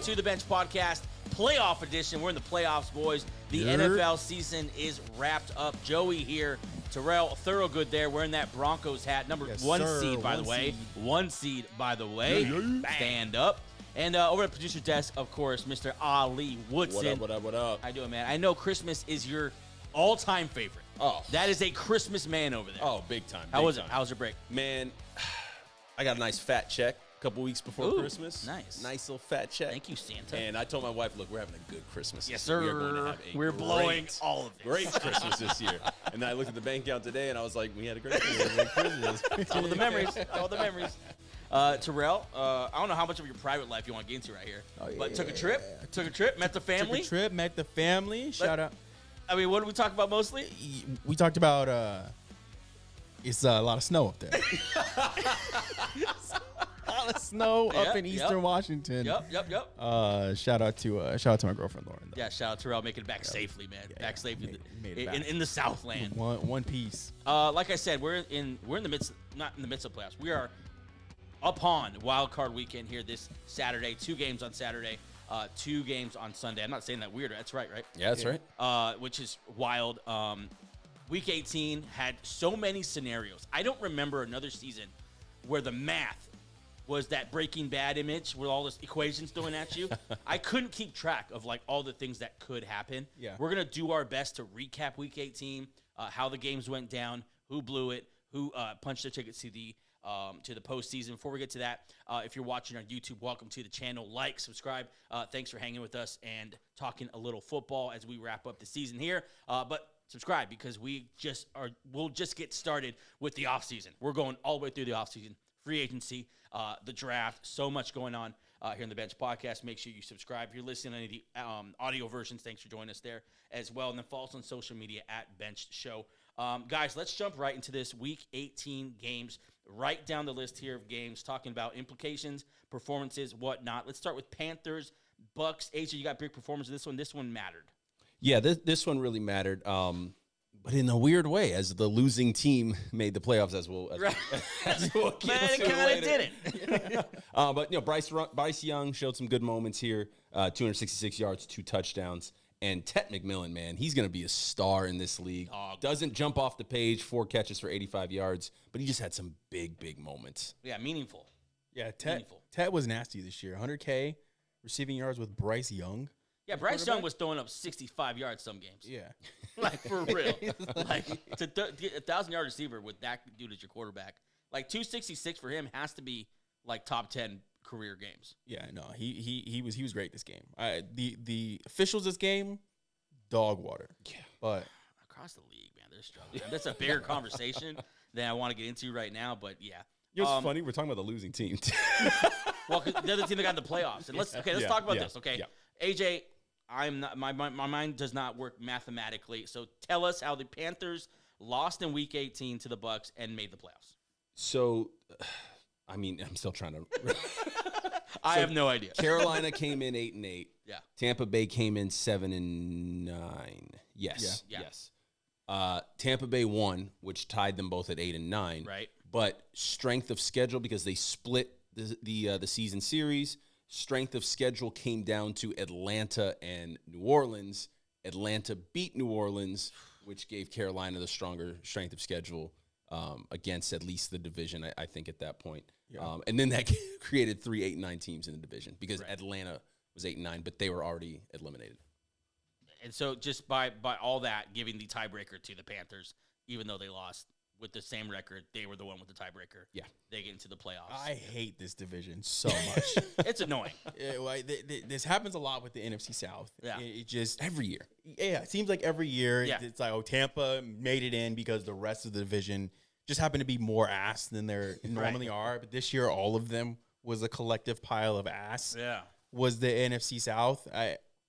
to the Bench Podcast, playoff edition. We're in the playoffs, boys. The NFL season is wrapped up. Joey here, Terrell Thorogood there, wearing that Broncos hat. Number one seed, by the way. One seed, by the way. Stand up. And over at the producer desk, of course, Mr. Ali Woodson. What up? How you doing, man? I know Christmas is your all-time favorite. Oh. That is a Christmas man over there. Oh, big time. How was it? How was your break? Man, I got a nice fat check a couple weeks before Christmas. Nice. Nice little fat check. Thank you, Santa. And I told my wife, look, we're having a good Christmas. Yes, sir. We are going to have a blowing all of it. Great Christmas this year. And then I looked at the bank account today, and I was like, we had a great Christmas. All the memories. All the memories. Terrell, I don't know how much of your private life you want to get into right here, but took a trip, met the family. Met the family. Shout out. I mean, what did we talk about mostly? We talked about it's a lot of snow up there. A lot of snow up in Eastern Washington. Yep. Shout out to my girlfriend Lauren. Yeah, shout out to Terrell making it back safely, man. Back safely made it back. In the Southland. One piece. Like I said, we're in the midst, not in the midst of playoffs. We are upon Wild Card Weekend here this Saturday. 2 games on Saturday. 2 games on Sunday. I'm not saying that weird. That's right? Yeah, that's right. Which is wild. Week 18 had so many scenarios. I don't remember another season where the math was that Breaking Bad image with all those equations thrown at you. I couldn't keep track of like all the things that could happen. Yeah. We're going to do our best to recap Week 18, how the games went down, who blew it, who punched their tickets to the postseason. Before we get to that, if you're watching on YouTube, welcome to the channel. Like, subscribe. Thanks for hanging with us and talking a little football as we wrap up the season here. But subscribe because we'll just get started with the offseason. We're going all the way through the offseason. Free agency, the draft, so much going on here in the Bench Podcast. Make sure you subscribe. If you're listening to any of the audio versions, thanks for joining us there as well. And then follow us on social media at Bench Show. Guys, let's jump right into this Week 18 games. Right down the list here of games, talking about implications, performances, whatnot. Let's start with Panthers, Bucks. AJ, you got big performance in this one. This one mattered. Yeah, this one really mattered. But in a weird way, as the losing team made the playoffs, as we'll Man, it kind of didn't. But Bryce Young showed some good moments here. 266 yards, 2 touchdowns. And Tet McMillan, man, he's going to be a star in this league. Doesn't jump off the page, 4 catches for 85 yards, but he just had some big moments. Yeah, meaningful. Yeah, Tet was nasty this year. 100K receiving yards with Bryce Young. Yeah, Bryce Young was throwing up 65 yards some games. Yeah. Like, for real. Like, to get a 1,000-yard receiver with that dude as your quarterback, like, 266 for him has to be, like, top 10 career games. Yeah, no, he was great this game. The officials this game, dog water. Yeah. But across the league, man, they're struggling. That's a bigger conversation than I want to get into right now, but, yeah. You know what's funny? We're talking about the losing team. Well, because the other team that got in the playoffs. And let's talk about this, okay? Yeah. AJ, I'm not my mind does not work mathematically. So tell us how the Panthers lost in Week 18 to the Bucks and made the playoffs. So, I mean, I'm still trying to. I have no idea. Carolina came in 8-8. Yeah. Tampa Bay came in 7-9. Yes. Yeah. Yes. Tampa Bay won, which tied them both at 8-9. Right. But strength of schedule, because they split the season series. Strength of schedule came down to Atlanta and New Orleans. Atlanta beat New Orleans, which gave Carolina the stronger strength of schedule against at least the division, I think, at that point. Yeah. And then that created 3 8-9 teams in the division because Atlanta was 8-9, but they were already eliminated. And so just by all that, giving the tiebreaker to the Panthers, even though they lost with the same record, they were the one with the tiebreaker. Yeah. They get into the playoffs. I hate this division so much. It's annoying. This happens a lot with the NFC South. Yeah. It just Every year. Yeah, it seems like every year it's like, Tampa made it in because the rest of the division just happened to be more ass than they normally are. But this year, all of them was a collective pile of ass. Yeah. Was the NFC South.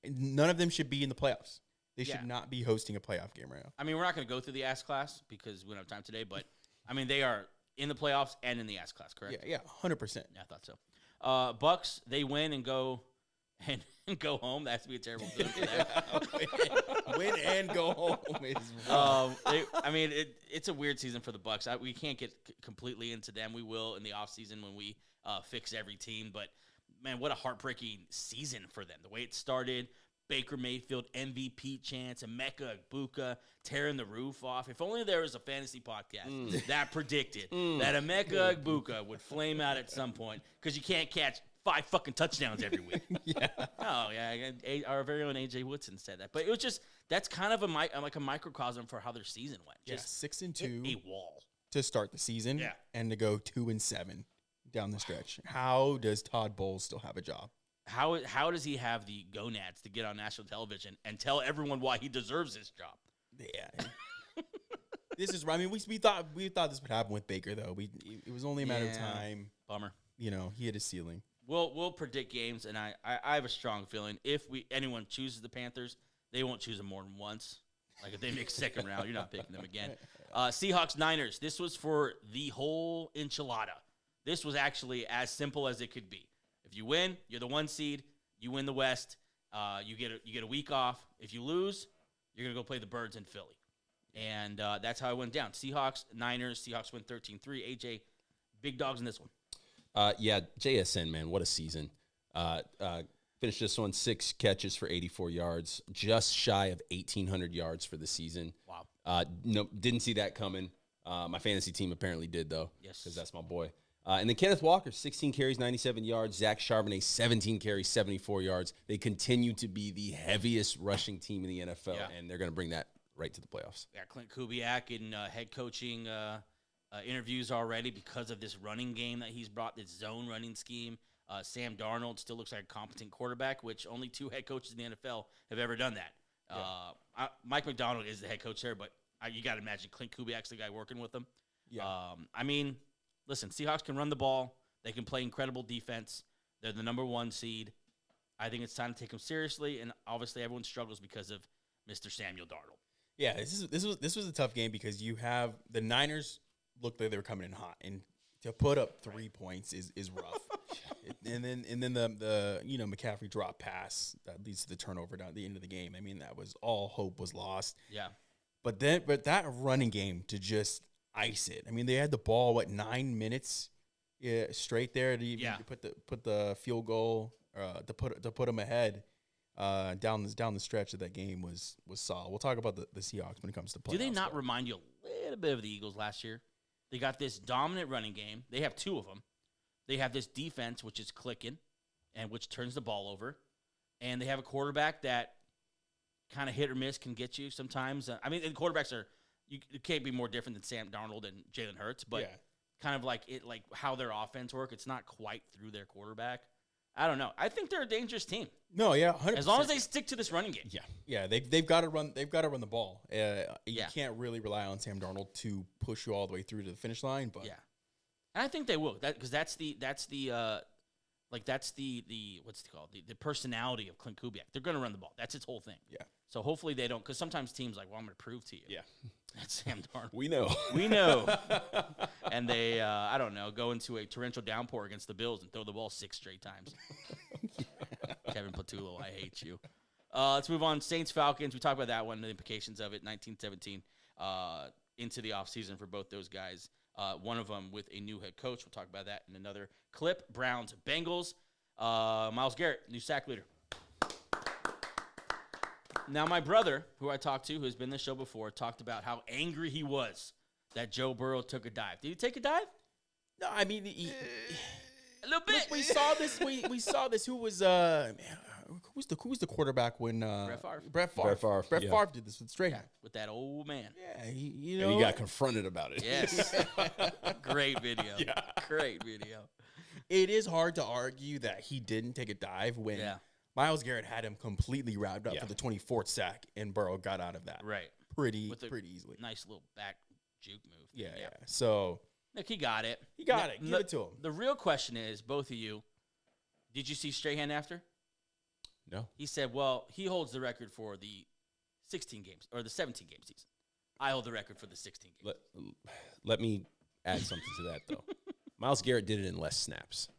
None of them should be in the playoffs. They should not be hosting a playoff game right now. I mean, we're not going to go through the ass class because we don't have time today, but, I mean, they are in the playoffs and in the ass class, correct? Yeah, 100%. Yeah, I thought so. Bucks, they win and go go home. That has to be a terrible feeling for them. Win and go home is I mean, it's a weird season for the Bucks. We can't get completely into them. We will in the offseason when we fix every team, but man, what a heartbreaking season for them. The way it started, Baker Mayfield MVP chance, Emeka Egbuka tearing the roof off. If only there was a fantasy podcast that predicted that Emeka Egbuka would flame out at some point, because you can't catch 5 fucking touchdowns every week. Oh, yeah. Our very own A.J. Woodson said that. But it was just, that's kind of a microcosm for how their season went. Just 6-2. A wall. To start the season and to go 2-7 down the stretch. How does Todd Bowles still have a job? How does he have the gonads to get on national television and tell everyone why he deserves this job? Yeah. This is, I mean, we thought this would happen with Baker, though. It was only a matter of time. Bummer. You know, he hit his ceiling. We'll predict games, and I have a strong feeling if anyone chooses the Panthers, they won't choose them more than once. Like, if they make second round, you're not picking them again. Seahawks, Niners. This was for the whole enchilada. This was actually as simple as it could be. If you win, you're the 1 seed. You win the West. You get a week off. If you lose, you're going to go play the Birds in Philly. And that's how it went down. Seahawks, Niners. Seahawks win 13-3. AJ, big dogs in this one. Yeah, JSN, man, what a season. Finished this one 6 catches for 84 yards, just shy of 1,800 yards for the season. Wow. No, didn't see that coming. My fantasy team apparently did, though. Yes. Because that's my boy. And then Kenneth Walker, 16 carries, 97 yards. Zach Charbonnet, 17 carries, 74 yards. They continue to be the heaviest rushing team in the NFL, and they're going to bring that right to the playoffs. Yeah, Clint Kubiak in head coaching interviews already because of this running game that he's brought, this zone running scheme. Sam Darnold still looks like a competent quarterback, which only 2 head coaches in the NFL have ever done that. Yeah. Mike McDonald is the head coach there, but you got to imagine Clint Kubiak's the guy working with him. Yeah. I mean, listen, Seahawks can run the ball. They can play incredible defense. They're the number 1 seed. I think it's time to take them seriously, and obviously everyone struggles because of Mr. Samuel Darnold. Yeah, this was a tough game because you have the Niners looked like they were coming in hot, and to put up 3 points is rough. and then the McCaffrey drop pass that leads to the turnover down at the end of the game. I mean, that was all hope was lost. Yeah. But that running game to just ice it. I mean, they had the ball 9 minutes straight there to put the field goal to put them ahead. Down the stretch of that game was solid. We'll talk about the Seahawks when it comes to playoffs. Do they not remind you a little bit of the Eagles last year? They got this dominant running game. They have 2 of them. They have this defense, which is clicking and which turns the ball over. And they have a quarterback that kind of hit or miss can get you sometimes. I mean, and quarterbacks you can't be more different than Sam Darnold and Jalen Hurts, but kind of like how their offense work. It's not quite through their quarterback. I don't know. I think they're a dangerous team. No, yeah, 100%. As long as they stick to this running game. Yeah. They've got to run. They've got to run the ball. You can't really rely on Sam Darnold to push you all the way through to the finish line. But and I think they will. Because that's the what's it called? The personality of Clint Kubiak. They're going to run the ball. That's its whole thing. Yeah. So hopefully they don't. Because sometimes teams like, well, I'm going to prove to you. Yeah. That's Sam Darnold. We know. And they, I don't know, go into a torrential downpour against the Bills and throw the ball 6 straight times. Kevin Patullo, I hate you. Let's move on. Saints, Falcons. We talked about that one, the implications of it, 1917, into the offseason for both those guys. One of them with a new head coach. We'll talk about that in another clip. Browns, Bengals. Myles Garrett, new sack leader. Now, my brother, who I talked to, who's been on the show before, talked about how angry he was that Joe Burrow took a dive. Did he take a dive? No, I mean, a little bit. Look, we saw this. We saw this. Who was who was the quarterback when Brett Favre. Brett Favre did this with Strahan. With that old man. Yeah, and he got confronted about it. Yes. Great video. Yeah. Great video. It is hard to argue that he didn't take a dive when Myles Garrett had him completely wrapped up for the 24th sack, and Burrow got out of that pretty easily. Nice little back juke move. Yeah. So look, he got it. Give it to him. The real question is, both of you, did you see Strahan after? No. He said, well, he holds the record for the 16 games or the 17 game season. I hold the record for the 16 games. Let me add something to that, though. Myles Garrett did it in less snaps.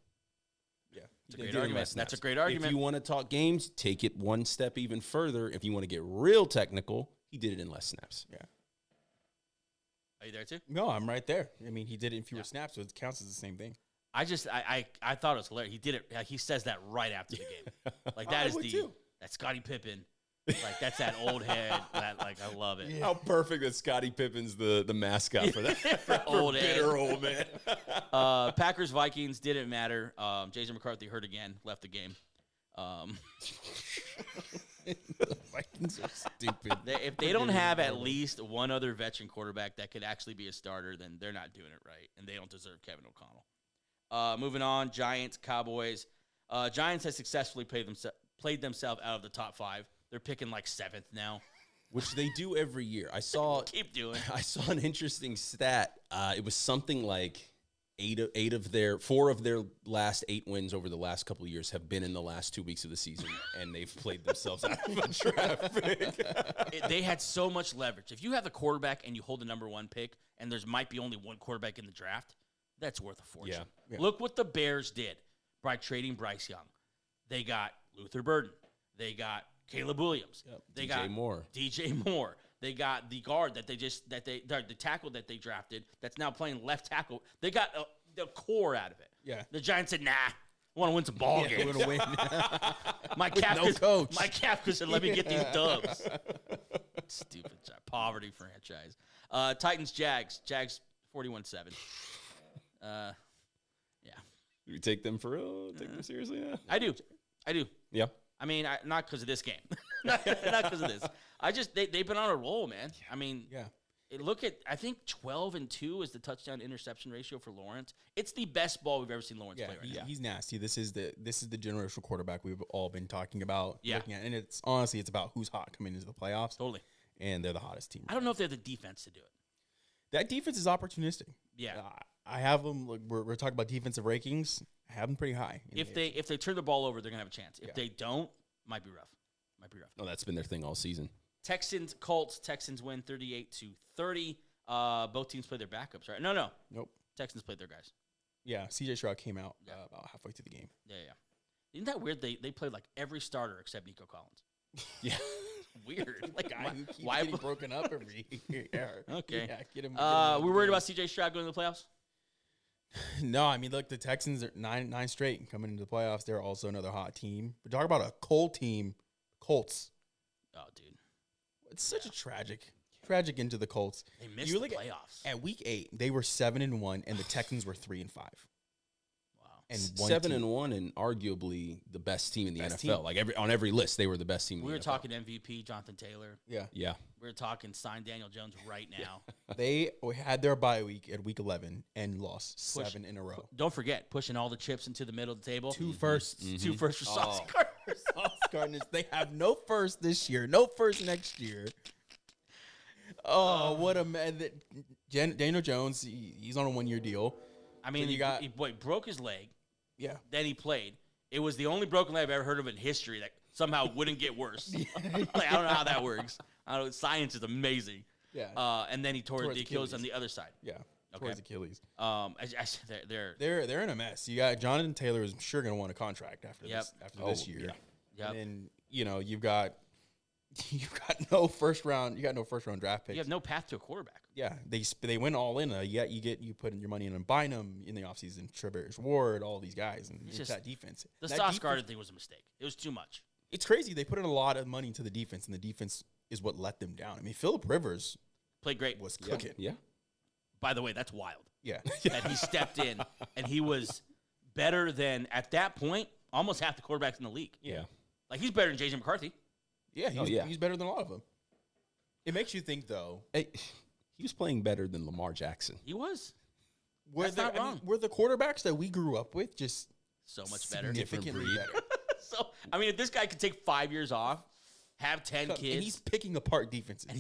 That's a great argument. That's a great argument. If you want to talk games, take it one step even further. If you want to get real technical, he did it in less snaps. Yeah. Are you there too? No, I'm right there. I mean, he did it in fewer snaps, so it counts as the same thing. I thought it was hilarious. He did it. He says that right after the game. Like that is that Scottie Pippen. Like that's that old head. That like I love it. Yeah. How perfect that Scottie Pippen's the mascot for that for old bitter old man. Packers Vikings didn't matter. Jason McCarthy hurt again, left the game. The Vikings are stupid. If they don't have at least one other veteran quarterback that could actually be a starter, then they're not doing it right, and they don't deserve Kevin O'Connell. Moving on, Giants, Cowboys. Giants have successfully played themselves out of the top 5. They're picking like 7th now, which they do every year. I saw keep doing. I saw an interesting stat. It was something like 4 of their last 8 wins over the last couple of years have been in the last 2 weeks of the season, and they've played themselves out of a traffic. They had so much leverage. If you have the quarterback and you hold the number 1 pick, and there's might be only one quarterback in the draft, that's worth a fortune. Yeah. Look what the Bears did by trading Bryce Young. They got Luther Burden. They got Caleb Williams. Yep. They DJ got Moore. DJ Moore. They got the guard the tackle that they drafted that's now playing left tackle. They got the core out of it. Yeah. The Giants said, "Nah, I want to win some ball games. I want to win." My Kafka said, "Let me get these dubs." Stupid poverty franchise. Titans, Jags, 41-7. Yeah. Do we take them for real? Take them seriously? Yeah. I do. Yeah. I mean, not because of this game. not because of this. They've been on a roll, man. I mean, Yeah. I think 12-2 is the touchdown interception ratio for Lawrence. It's the best ball we've ever seen Lawrence play right now. He's nasty. This is the generational quarterback we've all been talking about. Yeah. Looking at, and it's honestly about who's hot coming into the playoffs. Totally. And they're the hottest team. I don't know if they have the defense to do it. That defense is opportunistic. Yeah. I have them. Like, we're talking about defensive rankings. I have them pretty high. If they turn the ball over, they're gonna have a chance. If they don't, might be rough. No, that's been their thing all season. Texans, Colts. Texans win 38-30. Both teams played their backups, right? No. Nope. Texans played their guys. Yeah, C.J. Stroud came out about halfway through the game. Yeah. Isn't that weird? They played like every starter except Nico Collins. Yeah. Weird. Like who keeps why getting broken up every year? Okay. Yeah, get him. We're worried about C.J. Stroud going to the playoffs? No, I mean, look, the Texans are nine straight and coming into the playoffs. They're also another hot team. But talk about a cold team, Colts. Oh, dude. It's such a tragic into the Colts. They missed the playoffs. At week 8, they were 7-1, and the Texans were 3-5. Wow. And 7-1, and arguably the best team in the NFL. Team. Like on every list, they were the best team. We were NFL. talking MVP, Jonathan Taylor. Yeah. We were talking sign Daniel Jones right now. They had their bye week at week 11 and lost 7 in a row. Don't forget, pushing all the chips into the middle of the table. 2 firsts. 2 firsts for Sauce Gardner. Sauce Gardner. They have no first this year, no first next year. Oh, what a man! Daniel Jones, he's on a 1-year deal. I mean, he broke his leg. Yeah. Then he played. It was the only broken leg I've ever heard of in history that somehow wouldn't get worse. Like, I don't know how that works. Science is amazing. Yeah. And then he tore the Achilles on the other side. Yeah. Okay. Towards Achilles. They're in a mess. You got Jonathan Taylor is sure going to want a contract after this year. Yeah. And you've got no first round draft picks. You have no path to a quarterback. Yeah, they went all in. You put in your money in and Bynum in the offseason, Trevor Ward, all these guys, and it's that defense. The Sauce Gardner thing was a mistake. It was too much. It's crazy. They put in a lot of money into the defense, and the defense is what let them down. I mean, Phillip Rivers played great. Was cooking. Yeah. By the way, that's wild. Yeah. That he stepped in and he was better than at that point almost half the quarterbacks in the league. Yeah. Like he's better than Jason McCarthy. Yeah, he's better than a lot of them. It makes you think, though. He was playing better than Lamar Jackson. He was. That's not wrong. Were the quarterbacks that we grew up with just so much better? Significantly better. So, I mean, if this guy could take 5 years off, have 10 kids. And he's picking apart defenses. And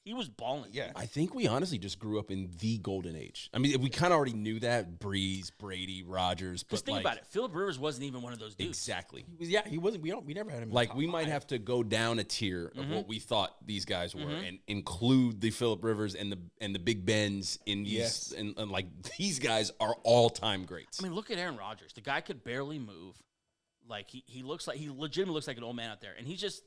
he was balling. Yeah. I think we honestly just grew up in the golden age. I mean, we kind of already knew that. Breeze, Brady, Rodgers. Because think about it. Phillip Rivers wasn't even one of those dudes. Exactly. He wasn't. We never had him in like, the top we might 5. have to go down a tier of what we thought these guys were and include the Phillip Rivers and the Big Bens in these. Yes. And like, these guys are all-time greats. I mean, look at Aaron Rodgers. The guy could barely move. Like, he legitimately looks like an old man out there. And he's just,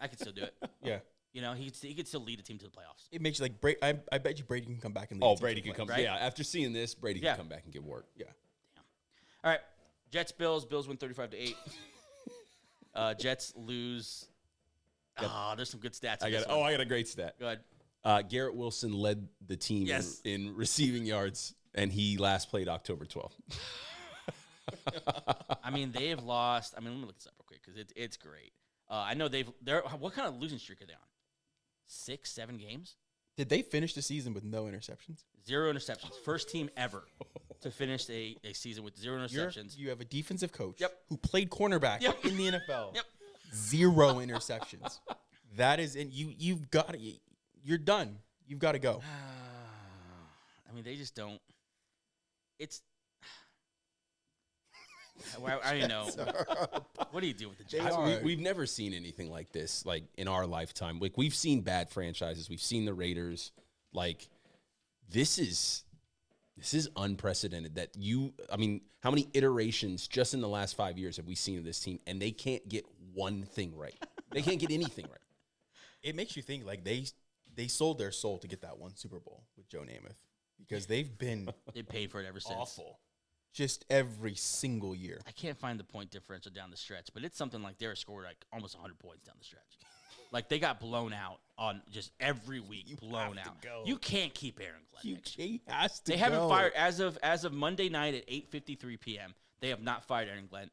I could still do it. Yeah. You know, he could still lead a team to the playoffs. It makes you like I bet you Brady can come back and lead. Oh, Brady can come. right? Yeah, after seeing this, Brady can come back and get work. Yeah. All right, Jets, Bills. Bills win 35-8. Jets lose. There's some good stats. I got a great stat. Go ahead. Garrett Wilson led the team in receiving yards, and he last played October 12th. I mean, they have lost. I mean, let me look this up real quick because it's great. I know they're. What kind of losing streak are they on? 6, 7 games? Did they finish the season with no interceptions? 0 interceptions. First team ever to finish a season with 0 interceptions. You have a defensive coach Yep. who played cornerback Yep. in the NFL. Yep. 0 interceptions. That is, and you've got to. You're done. You've got to go. I mean, they just don't. It's. I don't even know. What do you do with the Jets? We've never seen anything like this, like in our lifetime. Like we've seen bad franchises. We've seen the Raiders. Like this is unprecedented. I mean, how many iterations just in the last 5 years have we seen of this team? And they can't get one thing right. They can't get anything right. It makes you think like they sold their soul to get that one Super Bowl with Joe Namath because they've been They paid for it ever since. awful. Just every single year. I can't find the point differential down the stretch, but it's something like they scored like almost 100 points down the stretch. Like they got blown out on just every week. Blown out. You can't keep Aaron Glenn. He has to. They haven't fired as of Monday night at 8:53 p.m. They have not fired Aaron Glenn,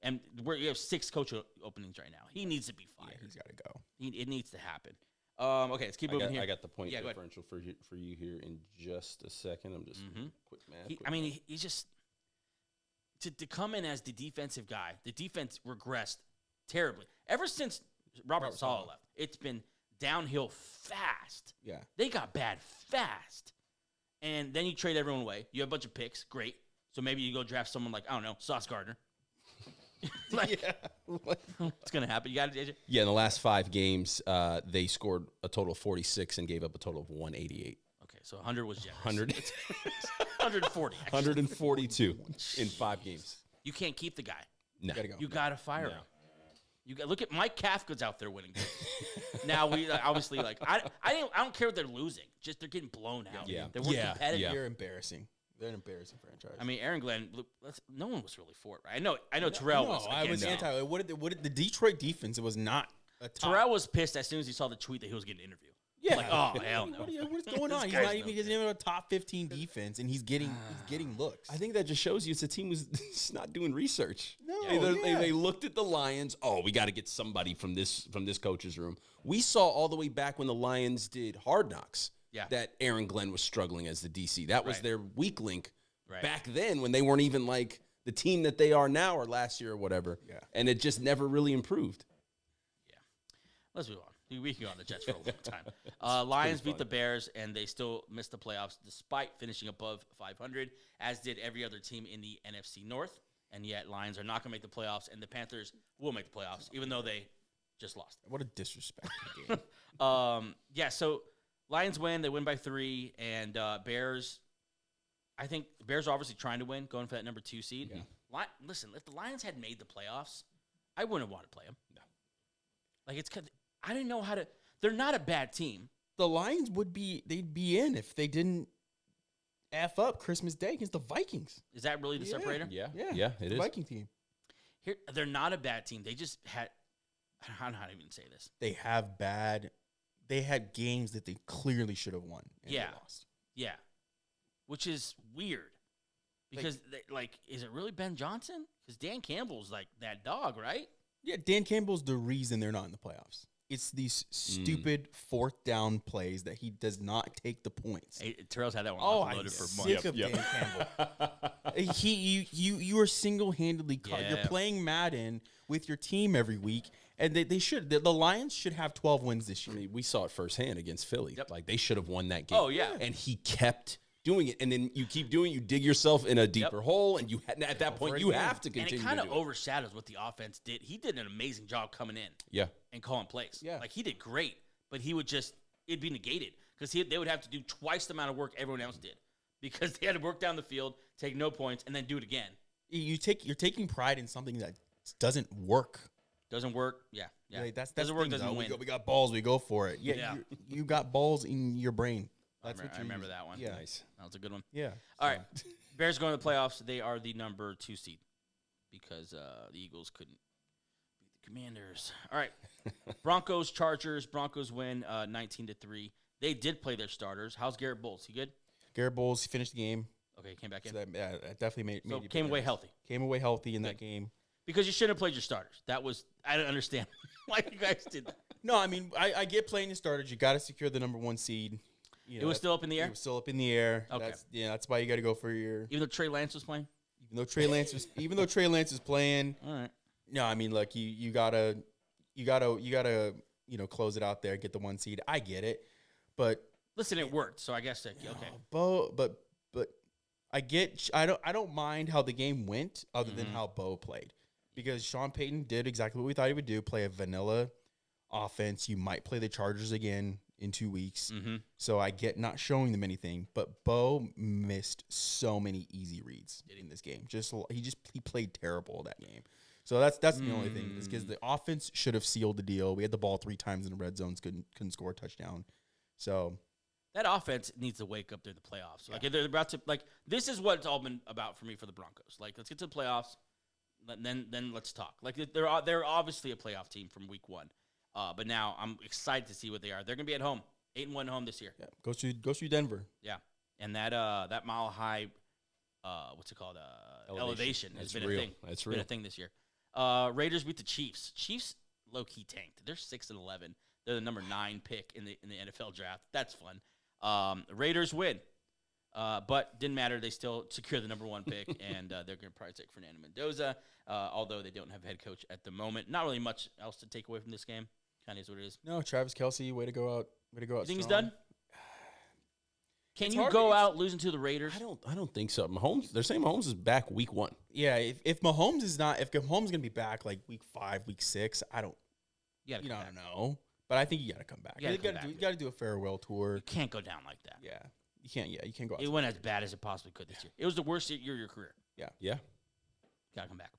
and you have 6 coach openings right now. He needs to be fired. Yeah, he's got to go. It needs to happen. Okay, let's keep moving here. I got the point Yeah, differential for you here in just a second. I'm just quick math. He's just to come in as the defensive guy. The defense regressed terribly ever since Robert Saleh left. It's been downhill fast. Yeah, they got bad fast, and then you trade everyone away. You have a bunch of picks, great. So maybe you go draft someone like I don't know, Sauce Gardner. What's gonna happen? You got it, AJ? Yeah, in the last 5 games, they scored a total of 46 and gave up a total of 188. Okay, so 100 was generous. 140, 142 in 5 games. You can't keep the guy. No, You gotta fire him. You got look at Mike Kafka's out there winning games. Now we obviously I don't care what they're losing. Just they're getting blown out. Yeah. They're competitive. They're embarrassing. They're an embarrassing franchise. I mean, Aaron Glenn. No one was really for it, right? I know Terrell was. I was anti. What did the Detroit defense? It was not a top. Terrell was pissed as soon as he saw the tweet that he was getting an interview. Yeah, like, oh hell no. What is going on? He doesn't even have a top 15 defense, and he's getting looks. I think that just shows you it's a team who's not doing research. No, they looked at the Lions. Oh, we got to get somebody from this coach's room. We saw all the way back when the Lions did Hard Knocks. Yeah. That Aaron Glenn was struggling as the DC. That was their weak link back Right. then when they weren't even like the team that they are now or last year or whatever. Yeah. And it just never really improved. Yeah. Let's move on. We can go on the Jets for a long time. Lions beat the Bears, and they still missed the playoffs despite finishing above 500, as did every other team in the NFC North. And yet Lions are not going to make the playoffs, and the Panthers will make the playoffs, even though they just lost. What a disrespect game. So Lions win. They win by 3, and Bears, I think the Bears are obviously trying to win, going for that number 2 seed. Yeah. Listen, if the Lions had made the playoffs, I wouldn't want to play them. No. Like, I didn't know how to – they're not a bad team. The Lions they'd be in if they didn't F up Christmas Day against the Vikings. Is that really the separator? Yeah, it the is. Viking team. They're not a bad team. They just had – I don't know how to even say this. They had games that they clearly should have won. And they lost. Yeah, which is weird because, is it really Ben Johnson? Because Dan Campbell's like that dog, right? Yeah, Dan Campbell's the reason they're not in the playoffs. It's these stupid 4th down plays that he does not take the points. Hey, Terrell's had that one loaded for months. Sick of Dan Campbell. You are single-handedly caught. Yeah. You're playing Madden with your team every week, and they should. The Lions should have 12 wins this year. I mean, we saw it firsthand against Philly. Yep. Like, they should have won that game. Oh, yeah. And he kept doing it. And then you keep doing it. You dig yourself in a deeper hole, and at that point, you have to continue And it kind of to do it. overshadows what the offense did. He did an amazing job coming in Yeah. and calling plays. Yeah. Like, he did great, but he would it'd be negated because they would have to do twice the amount of work everyone else did because they had to work down the field, take no points, and then do it again. You're taking pride in something that doesn't work. Doesn't work. Yeah. Like, that's doesn't work, doesn't win. We got balls. We go for it. Yeah. You got balls in your brain. That's I remember that one. Yeah. Nice. That was a good one. Yeah. All right. Bears going to the playoffs. They are the number 2 seed because the Eagles couldn't beat the Commanders. All right. Broncos, Chargers. Broncos win 19-3. They did play their starters. How's Garrett Bowles? He good? Garrett Bowles finished the game. Okay, came back in. So that definitely made came away healthy. Came away healthy in that game. Because you shouldn't have played your starters. I don't understand why you guys did that. No, I mean, I get playing your starters. You got to secure the number 1 seed. It was still up in the air? It was still up in the air. Okay. That's why you got to go for your... Even though Trey Lance was playing? Even though Trey Lance was playing. All right. No, I mean, look, you gotta close it out there, get the 1 seed. I get it. But... Listen, it worked, so I guess okay. But I don't mind how the game went other than how Bo played. Because Sean Payton did exactly what we thought he would do, play a vanilla offense. You might play the Chargers again in 2 weeks. Mm-hmm. So I get not showing them anything. But Bo missed so many easy reads in this game. He played terrible that game. So that's the only thing. Is because the offense should have sealed the deal. We had the ball 3 times in the red zones, couldn't score a touchdown. So that offense needs to wake up during the playoffs. Like they're about to this is what it's all been about for me for the Broncos. Like, let's get to the playoffs, then let's talk. Like they're obviously a playoff team from week 1. But now I'm excited to see what they are. They're gonna be at home, 8-1 home this year. Yeah, go to Denver. Yeah, and that mile high, what's it called? Elevation has been real. a thing. That's been real. a thing this year. Raiders beat the Chiefs. Chiefs low key tanked. They're 6-11. They're the number 9 pick in the NFL draft. That's fun. Raiders win, but didn't matter. They still secure the number 1 pick, and they're going to probably take Fernando Mendoza, although they don't have a head coach at the moment. Not really much else to take away from this game. Kind of is what it is. No, Travis Kelce, way to go out. You think strong. he's done? Can you go out losing to the Raiders? I don't think so. Mahomes, they're saying Mahomes is back week 1. Yeah, if Mahomes is not, if Mahomes is gonna be back like week 5, week 6, I don't know. But I think you got to come back. You got to do a farewell tour. You can't go down like that. Yeah, you can't. Yeah, you can't go out. It went as bad as it possibly could this year. It was the worst year of your career. Yeah. Got to come back.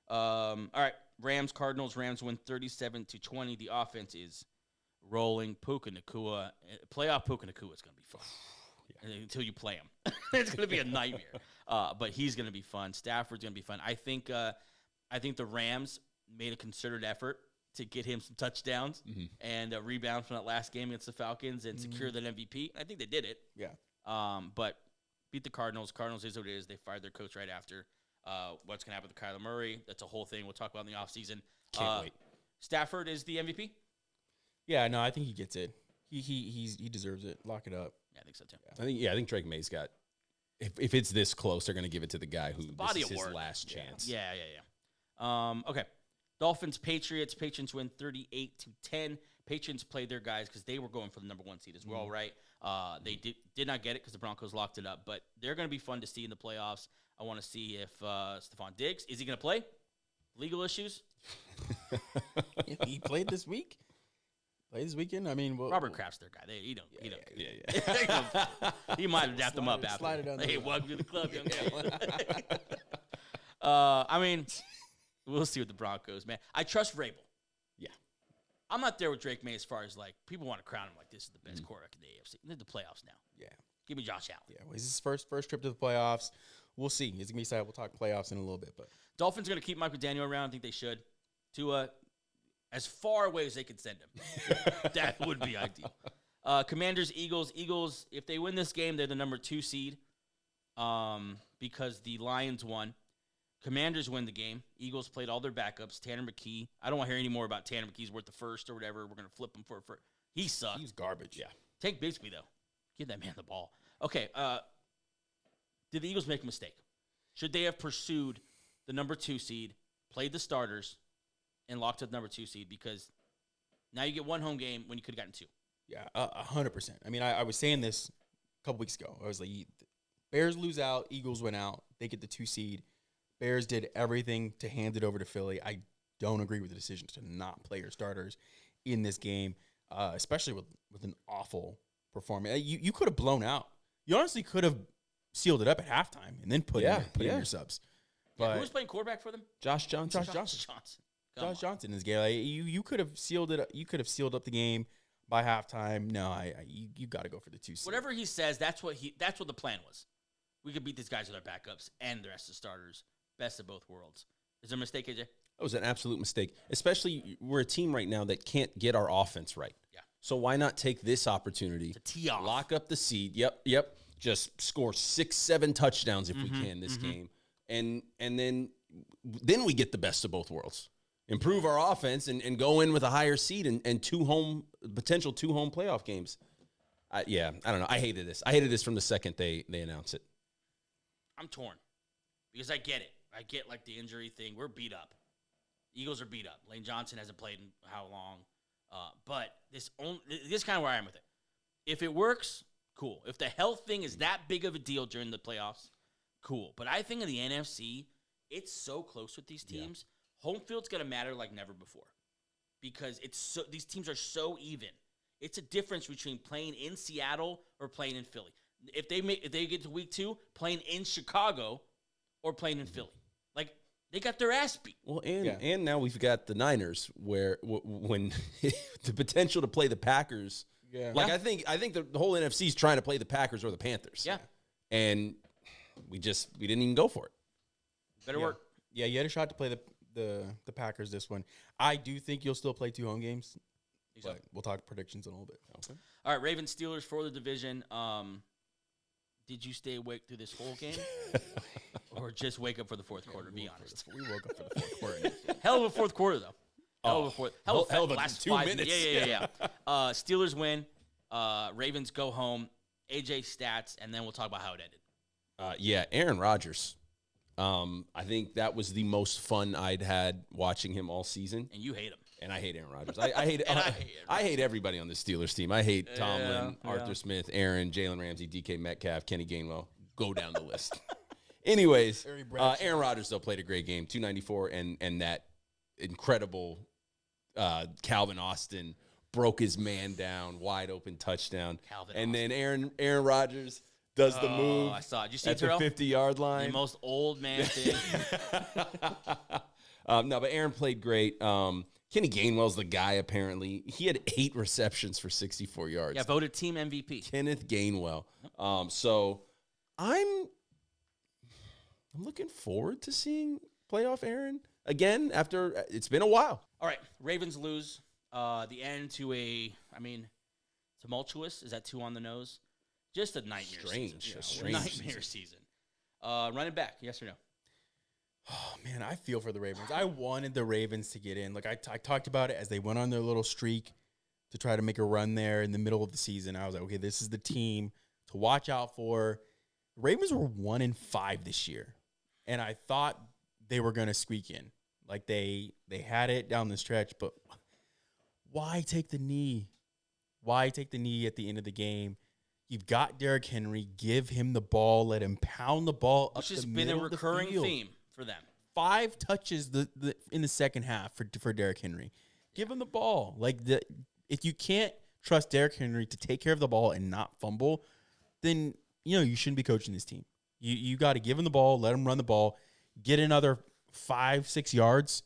All right, Rams, Cardinals. Rams win 37-20. The offense is rolling. Puka Nacua. Playoff Puka Nacua is going to be fun. Until you play him. It's going to be a nightmare. But he's going to be fun. Stafford's going to be fun. I think the Rams made a concerted effort to get him some touchdowns and rebound from that last game against the Falcons and secure that MVP. I think they did it. Yeah. But beat the Cardinals. Cardinals is what it is. They fired their coach right after. What's going to happen with Kyler Murray? That's a whole thing we'll talk about in the offseason. Can't wait. Stafford is the MVP? Yeah, no, I think he gets it. He deserves it. Lock it up. Yeah, I think so too. I think Drake May's got. If it's this close, they're going to give it to the guy who this is his last chance. Yeah. Okay. Dolphins, Patriots. Patriots win 38-10. Patriots played their guys because they were going for the number 1 seed as well, right? They did not get it because the Broncos locked it up, but they're going to be fun to see in the playoffs. I want to see if Stephon Diggs, is he going to play? Legal issues? He played this week? Played this weekend? I mean, Robert Kraft's their guy. He don't. Yeah. He might have dapped him up after. Slide it down. Hey, welcome to the club, young man. I mean, we'll see with the Broncos, man. I trust Vrabel. Yeah. I'm not there with Drake May as far as, like, people want to crown him like this is the best quarterback in the AFC. They're the playoffs now. Yeah. Give me Josh Allen. Yeah, well, it's his first trip to the playoffs. We'll see. It's going to be exciting. We'll talk playoffs in a little bit. But Dolphins are going to keep Mike McDaniel around. I think they should. To as far away as they could send him. That would be ideal. Commanders, Eagles. Eagles, if they win this game, they're the number 2 seed because the Lions won. Commanders win the game. Eagles played all their backups. Tanner McKee. I don't want to hear any more about Tanner McKee's worth the first or whatever. We're going to flip him for he sucked. He's garbage. Yeah. Take Bigsby, though. Give that man the ball. Okay. Did the Eagles make a mistake? Should they have pursued the number 2 seed, played the starters, and locked up the number 2 seed? Because now you get 1 home game when you could have gotten 2. Yeah, 100%. I mean, I was saying this a couple weeks ago. I was like, Bears lose out, Eagles win out. They get the 2 seed. Bears did everything to hand it over to Philly. I don't agree with the decision to not play your starters in this game, especially with an awful performance. You could have blown out. You honestly could have sealed it up at halftime and then put in your subs. But who was playing quarterback for them? Josh Johnson. Josh Johnson in this game. Like, you could have sealed it. You could have sealed up the game by halftime. No, you got to go for the 2 seed. Whatever he says, that's what the plan was. we could beat these guys with our backups and the rest of the starters. Best of both worlds. Is there a mistake, AJ? That was an absolute mistake. Especially, we're a team right now that can't get our offense right. Yeah. So why not take this opportunity to tee off, lock up the seed? Yep. Just score 6-7 touchdowns if we can this game, and then we get the best of both worlds. Improve our offense and go in with a higher seed and potential two home playoff games. I don't know. I hated this. I hated this from the second they announced it. I'm torn because I get it. I get like the injury thing. We're beat up. Eagles are beat up. Lane Johnson hasn't played in how long? But this is kind of where I am with it. If it works, cool. If the health thing is that big of a deal during the playoffs, cool. But I think in the NFC, it's so close with these teams. Yeah. Home field's going to matter like never before because these teams are so even. It's a difference between playing in Seattle or playing in Philly. If they get to week 2, playing in Chicago or playing in Philly. Like, they got their ass beat. Well, and now we've got the Niners where when the potential to play the Packers. Yeah. Like, I think the whole NFC is trying to play the Packers or the Panthers. Yeah. And we didn't even go for it. Better work. Yeah, you had a shot to play the Packers this one. I do think you'll still play 2 home games. But we'll talk predictions in a little bit. Okay. All right, Ravens Steelers for the division. Did you stay awake through this whole game? Or just wake up for the fourth quarter, be honest? We woke up for the fourth quarter. Hell of a fourth quarter, though. Hell of a last 2 minutes. Yeah. Steelers win. Ravens go home. AJ stats, and then we'll talk about how it ended. Aaron Rodgers. I think that was the most fun I'd had watching him all season. And you hate him. And I hate Aaron Rodgers. I hate everybody on the Steelers team. I hate Tomlin, Arthur Smith, Aaron, Jalen Ramsey, DK Metcalf, Kenny Gainwell. Go down the list. Anyways, Aaron Rodgers, though, played a great game, 294, and that incredible Calvin Austin broke his man down, wide open touchdown. Then Aaron Rodgers does the move. I saw it. Did you see at the 50-yard line? The most old man thing. No, but Aaron played great. Kenny Gainwell's the guy, apparently. He had 8 receptions for 64 yards. Yeah, voted team MVP. Kenneth Gainwell. So I'm looking forward to seeing playoff Aaron again after it's been a while. All right, Ravens lose. The end to tumultuous. Is that too on the nose? Just a nightmare season. Strange nightmare season. Running back, yes or no? Oh, man, I feel for the Ravens. I wanted the Ravens to get in. Like, I talked about it as they went on their little streak to try to make a run there in the middle of the season. I was like, okay, this is the team to watch out for. The Ravens were 1-5 this year, and I thought they were going to squeak in. Like, they had it down the stretch, but why take the knee? Why take the knee at the end of the game? You've got Derrick Henry. Give him the ball. Let him pound the ball up the middle of the field. Which has been a recurring theme for them. 5 touches in the second half for Derrick Henry. Give him the ball. If you can't trust Derrick Henry to take care of the ball and not fumble, then you shouldn't be coaching this team. You got to give him the ball, let him run the ball, get another 5-6 yards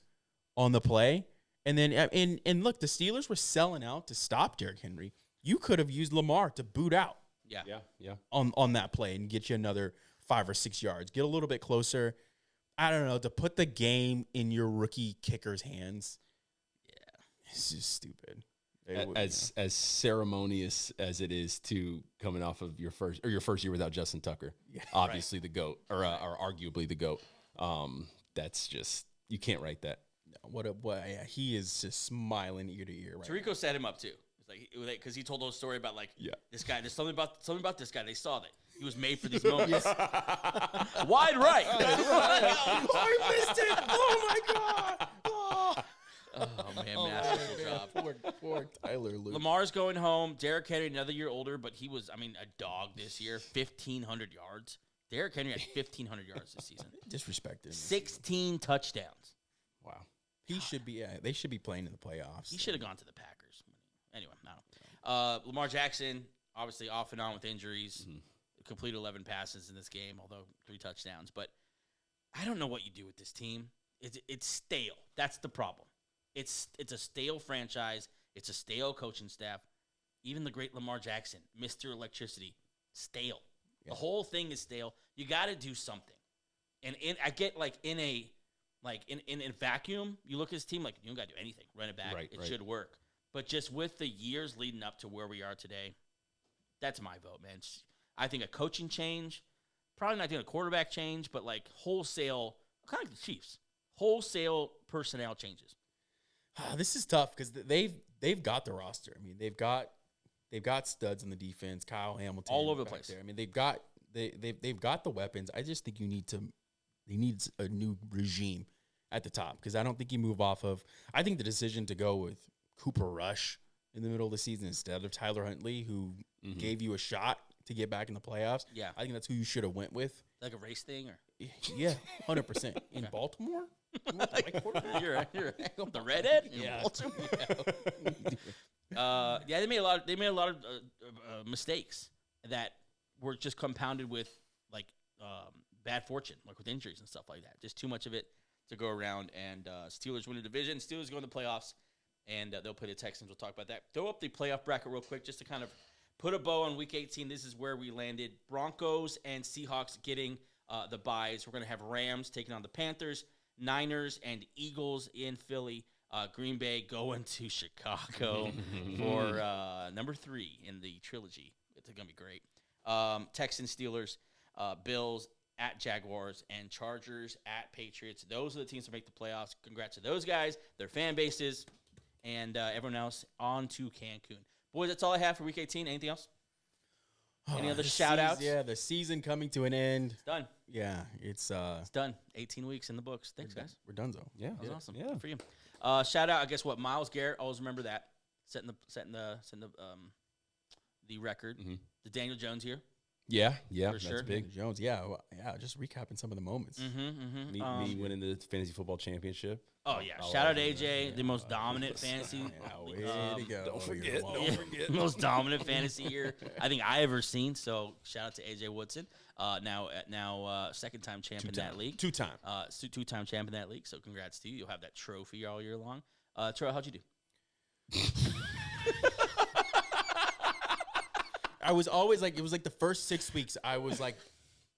on the play, and then and look, the Steelers were selling out to stop Derrick Henry. You could have used Lamar to boot out. Yeah. On that play and get you another 5 or 6 yards. Get a little bit closer. I don't know, to put the game in your rookie kicker's hands. Yeah, it's just stupid. As ceremonious as it is to coming off of your first year without Justin Tucker, obviously the GOAT or arguably the GOAT. That's just, you can't write that. No, he is just smiling ear to ear. Right. Tirico set him up too. Because he told a story about this guy. There's something about this guy. They saw that he was made for these moments. Wide right. I missed it. Oh my god. Oh man, masterful job. Poor Tyler Luke. Lamar's going home. Derrick Henry a year older, but he was a dog this year. 1,500 yards. Derrick Henry had 1,500 yards this season. Disrespected. 16 touchdowns. Wow. He should be. They should be playing in the playoffs. He should have gone to the Packers. Anyway, I don't know. Lamar Jackson, obviously off and on with injuries. Completed 11 passes in this game, although 3 touchdowns. But I don't know what you do with this team. It's stale. That's the problem. It's a stale franchise. It's a stale coaching staff. Even the great Lamar Jackson, Mr. Electricity, stale. Yeah. The whole thing is stale. You got to do something. And I get in a vacuum, you look at this team like you don't got to do anything. Run it back. It should work. But just with the years leading up to where we are today, that's my vote, man. I think a coaching change, probably not doing a quarterback change, but like wholesale, kind of like the Chiefs, wholesale personnel changes. This is tough because they've got the roster. I mean, they've got studs in the defense. Kyle Hamilton all over the place. There. I mean, they've got the weapons. I just think they need a new regime at the top because I don't think you move off of. I think the decision to go with Cooper Rush in the middle of the season instead of Tyler Huntley, who gave you a shot to get back in the playoffs. Yeah, I think that's who you should have went with. Like a race thing, or 100% in Baltimore. You're right. The redhead in Baltimore. They made a lot of mistakes that were just compounded with bad fortune, like with injuries and stuff like that. Just too much of it to go around. And Steelers win the division. Steelers go in the playoffs, and they'll play the Texans. We'll talk about that. Throw up the playoff bracket real quick just to kind of put a bow on Week 18. This is where we landed. Broncos and Seahawks getting the byes. We're going to have Rams taking on the Panthers, Niners and Eagles in Philly. Green Bay going to Chicago for number 3 in the trilogy. It's going to be great. Texans, Steelers, Bills at Jaguars, and Chargers at Patriots. Those are the teams that make the playoffs. Congrats to those guys, their fan bases, and everyone else on to Cancun. Boys, that's all I have for Week 18. Anything else? Any other shout-outs? Yeah, the season coming to an end. It's done. Yeah, it's done. 18 weeks in the books. Thanks, guys. We're done, though. Yeah, that was awesome. Yeah, good for you. Shout out, I guess what Myles Garrett. Always remember that. Setting the record. The Daniel Jones here. Yeah, for that's sure. big. Jones, just recapping some of the moments. Me winning the fantasy football championship. Oh yeah, shout out AJ, the most dominant fantasy. Way to go! Don't forget. Most dominant fantasy year I think I ever seen. So shout out to AJ Woodson. Now second-time champ in that league. Two-time champ in that league. So congrats to you. You'll have that trophy all year long. Troy, how'd you do? I was always like, it was like the first 6 weeks, I was like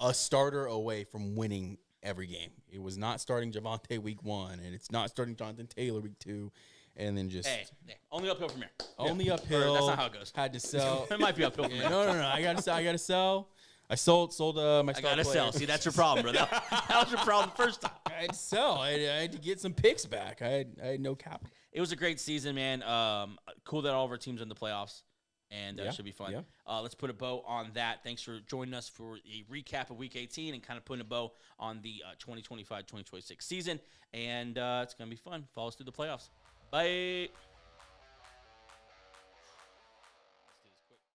a starter away from winning every game. It was not starting Javonte week 1, and it's not starting Jonathan Taylor week 2, and then just only uphill from here. Only uphill. That's not how it goes. Had to sell. It might be uphill from here. No. I gotta sell. I sold my star I gotta sell. See, that's your problem, bro. That was your problem the first time. I had to sell. I had to get some picks back. I had no capital. It was a great season, man. Cool that all of our teams are in the playoffs. And should be fun. Yeah. Let's put a bow on that. Thanks for joining us for a recap of Week 18 and kind of putting a bow on the 2025-2026 season. And it's going to be fun. Follow us through the playoffs. Bye.